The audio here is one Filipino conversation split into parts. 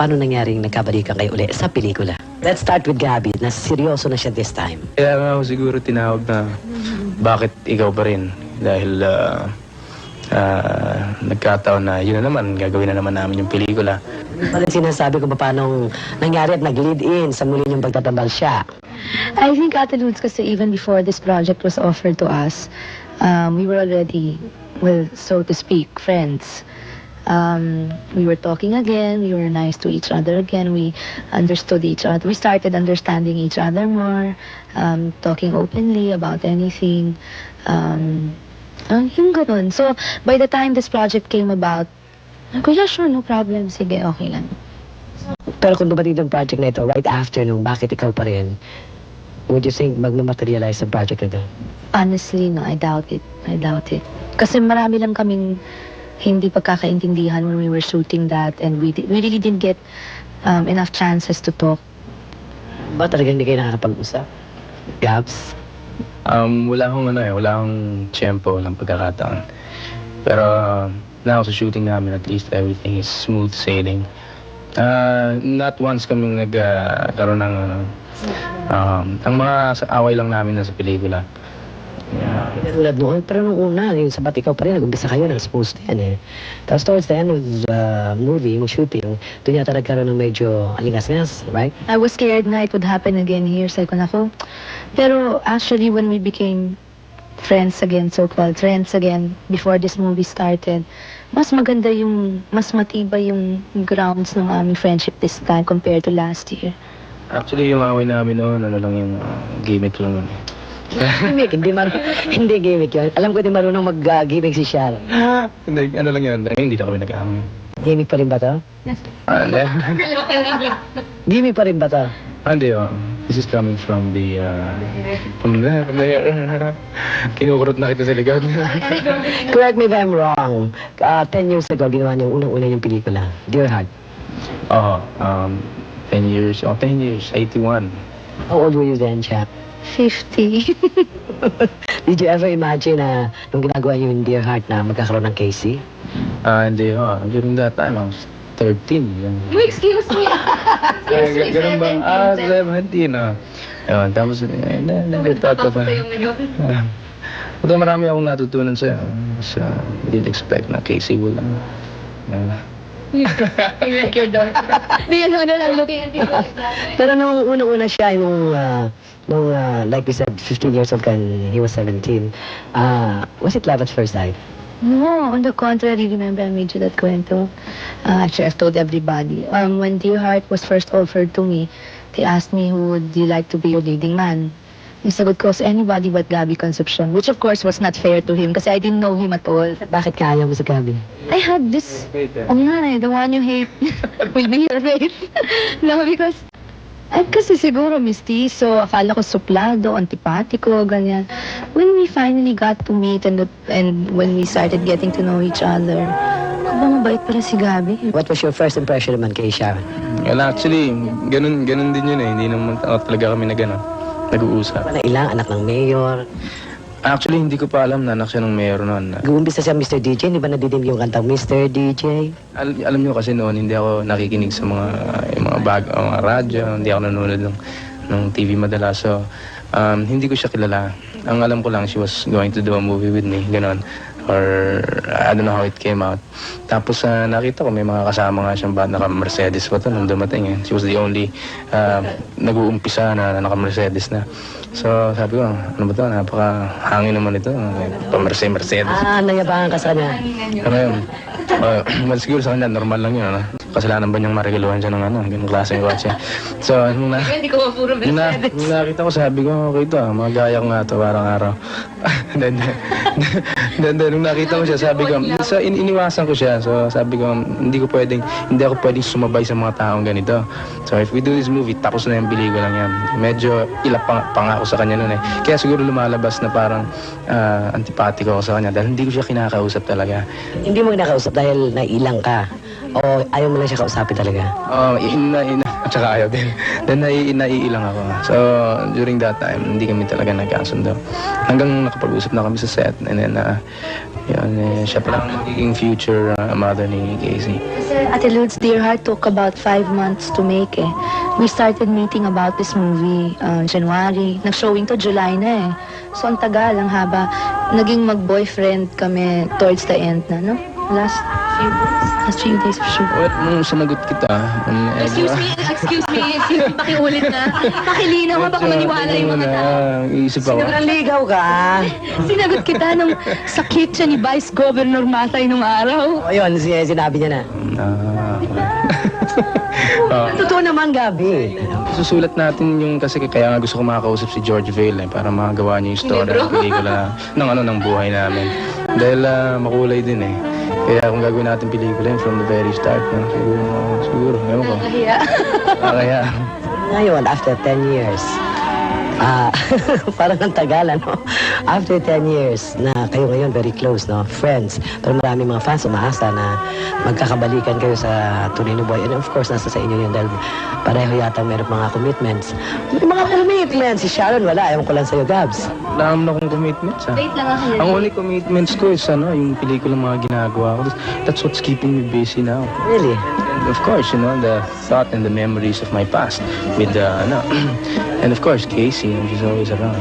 paano nangyaring nagkabalikan kayo uli sa pelikula? Let's start with Gabby, na seryoso na siya this time. Kaya nga ako siguro tinawag na bakit ikaw pa rin? Dahil nagkataon na yun na naman, gagawin na naman namin yung pelikula. Pala sinasabi ko paano nangyari at nag-lead in sa muli niyong pagtatambal siya. I think Ate Lourdes kasi even before this project was offered to us, we were already, well, so to speak, friends. We were talking again, we were nice to each other again, we understood each other, we started understanding each other more, talking openly about anything, yung ganun. So, by the time this project came about, ako, yeah, sure, no problem, sige, okay lang. Pero kung dumating yung project na ito, right after nung bakit ikaw pa rin, would you think magmamaterialize ang project na ito? Honestly, no, I doubt it. I doubt it. Kasi marami lang kaming hindi pagkakaintindihan when we were shooting that, and we really didn't get enough chances to talk. Ba talagang hindi kayo nakakapag-usap? Gabs? Wala akong tiyempo, walang pagkakataon. Pero now sa shooting namin, at least everything is smooth sailing. Not once kaming nagkaroon ng ang mga away lang namin na sa pelikula. Tulad noon, pero nung una, yung sabat ikaw pa rin, nag-umpisa kayo, nag-expose na yan eh. Tapos towards the end of the movie, yung shooting, doon yata nagkaroon ng medyo alingas-ngas, right? I was scared na it would happen again here. Sabi ko, nako. Pero actually, when we became friends again, so-called friends again, before this movie started, mas maganda yung, mas matibay yung grounds ng aming friendship this time compared to last year. Actually, yung away namin noon, ano lang yung gimmick lang nun. Gimmick, hindi gimmick yun. Alam ko di marunong mag-gimmick si Sharon. Hindi, ano lang yun, hindi na kami nag-away. Gimmick pa rin ba to? Hindi. Gimmick pa rin ba to? Hindi, this is coming from the, from there. Kinukurot na kita sa likod. Correct me if I'm wrong. 10 years ago, ginawa niyo unang-una yung pelikula, Dear Heart. Oo, 10 years, 81. How old were you then, Chap? 50. Did you ever imagine na nung ginagawa niyo yung Dear Heart na magkakaroon ng Casey? Hindi, during that time, I was 13. Excuse me. Ganun ba? 17, Ayun, tapos, nag-talk pa. Ito marami akong natutunan sa'yo. So, didn't expect na Casey will, You like your daughter. Di yan na lang looking at you. Pero nung unang-una siya, nung like we said, 15 years old and he was 17, was it love at first sight? No, on the contrary, remember I made you that kwento. Actually, I've told everybody. When Dear Heart was first offered to me, they asked me who would you like to be your leading man. Yung sagot ko, anybody but Gabby Concepcion, which of course was not fair to him kasi I didn't know him at all. Bakit kaya mo sa Gabby? I had this, the one you hate will be your fate. No, because, kasi siguro mistiso, akala ko suplado, antipatiko, ganyan. When we finally got to meet and when we started getting to know each other, mabait pala si Gabby. What was your first impression naman kay Sharon? Well, actually, ganun din yun eh. Hindi naman talaga kami nag-uusap. Na ilang anak ng mayor. Actually, hindi ko pa alam na anak siya ng mayor noon. Nag-uumpisa siya Mr. DJ, di ba nadidinig yung kantang Mr. DJ? Alam niyo kasi noon, hindi ako nakikinig sa mga radyo, hindi ako nanonood ng TV madalas. So, hindi ko siya kilala. Ang alam ko lang, she was going to do a movie with me, ganon. Or I don't know how it came out. Tapos nakita ko may mga kasama nga siyang naka-Mercedes pa to nung dumating eh. She was the only nag-uumpisa na naka-Mercedes na. So sabi ko, ano ba to? Napaka-hangin naman ito. Pa-Mercedes. Nayabangan ka sa kanya. Ano yun? Well, siguro sa kanya, normal lang yun. Kasalanan ba niyang marigaluhan siya ng ganung klaseng kotse? So, nung nakita ko, sabi ko, okay ito, magaya ko nga ito parang araw. Then, nung nakita ko siya, sabi ko, iniwasan ko siya. So, sabi ko, hindi ako pwedeng sumabay sa mga taong ganito. So, if we do this movie, tapos na yung pelikula lang yan. Medyo ilap pa nga ako sa kanya noon eh. Kaya siguro lumalabas na parang antipatiko ako sa kanya dahil hindi ko siya kinakausap talaga. Hindi mo kinakausap dahil nailang ka? O ayaw mo lang siya kausapin talaga? tsaka ayaw din. Then naiilang ako. So, during that time, hindi kami talaga nagkasundo. Hanggang nakapag-usap na kami sa set. And then, siya pala ang magiging future mother ni Casey. Kasi Ate Lods, Dear Heart took about 5 months to make eh. We started meeting about this movie January. Nag-showing to July na eh. So ang tagal, ang haba. Naging mag-boyfriend kami towards the end na, no? Last few days of shoot. Well, nung sinagot kita, Excuse me, pakiulit na. Pakilinaw nga, baka maniwala yung mga tao. Iisip ako. Nanligaw ka. Sinagot kita nung sa kitchen ni Vice Governor Matay nung araw. O yun, sinabi niya na. Totoo naman, Gabi. Susulat natin yung, kasi kaya nga gusto ko makakausap si George Vale para magawa niya yung story ng pelikula ng buhay namin. Dahil makulay din eh. Kaya kung gagawin natin pelikula yun from the very start, siguro, ewan ko. Kaya. Ngayon, after 10 years, parang ang tagal, ano? After 10 years na kayo ngayon very close, no? Friends. Pero marami mga fans umaasa na magkakabalikan kayo sa tunay na buhay. And of course, nasa sa inyo yun dahil pareho yata meron mga commitments. May mga commitments. Si Sharon, wala. Ewan ko lang sa'yo, Gabs. Wala naman akong commitments, ha? Wait lang ako. Ang only commitments ko is, yung pelikula mga ginagawa ko. That's what's keeping me busy now. Really? And of course, the thought and the memories of my past with and of course, Casey, she's always around.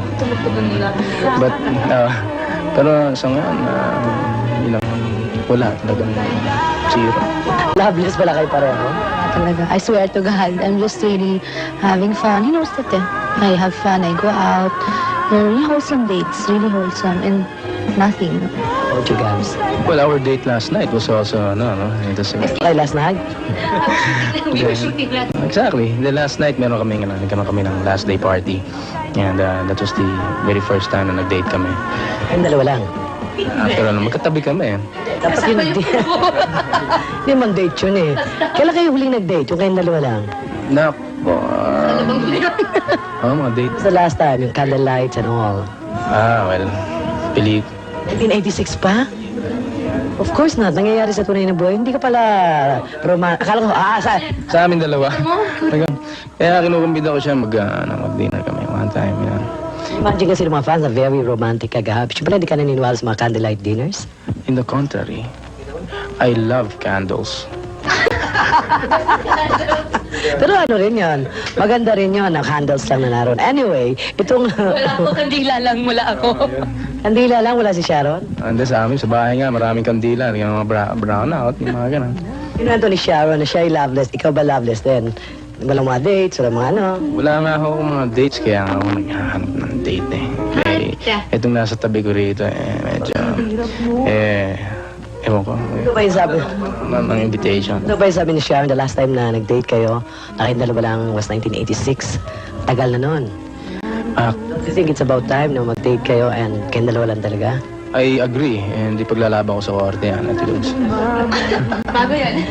But, pero sa ngayon, wala talagang zero. Loveless pala kayo pareho? Talaga. I swear to God, I'm just really having fun. He knows that eh. I have fun, I go out. They're really wholesome dates, really wholesome, and nothing. What you, Gabs? Well, our date last night was also, it was, Okay, last night? exactly. The last night, nagkaroon kami ng last day party. And that was the very first time na nag-date kami. Yung dalawa lang. After magkatabi kami. Dapat yun, hindi man date yun eh. Kailan kayo huling nag-date? Yung kayong dalawa lang? Nako. Mga date. What's the last time? Yung candlelights and all. Well, pelik. 1986 pa? Of course not. Nangyayari sa tunay na buhay. Hindi ka pala Akala ko, Sa amin dalawa. Kaya kinukumbida ko siya mag-dinner kami one time. Imagine kasi ng mga fans na very romantic kagahap. Siyempre, hindi ka naniniwala sa mga candlelight dinners? In the contrary, I love candles. Pero ano rin yun? Maganda rin yun. Ang handles lang na naroon. Anyway, itong... Wala ako, kandila lang mula ako. Kandila lang, wala si Sharon? Hindi sa amin, sa bahay nga, maraming kandila. Yung mga brown out, yung mga ganun. Kinuwento ni Sharon na siya ay loveless. Ikaw ba loveless din? Walang mga dates, walang mga ano? Wala nga ako mga dates, kaya nga ako naghahanap ng date eh. Itong nasa tabi ko rito, medyo, ewan ko. Ano ba yung sabi? Ng invitation. Ano ba yung sabi ni Sharon the last time na nag-date kayo? Nakita dalawa lang was 1986. Tagal na nun. Don't you think it's about time na mag-date kayo and kayong dalawa lang talaga? I agree, and di paglalaban ko sa korte yan, Ate Lods. Bago yan.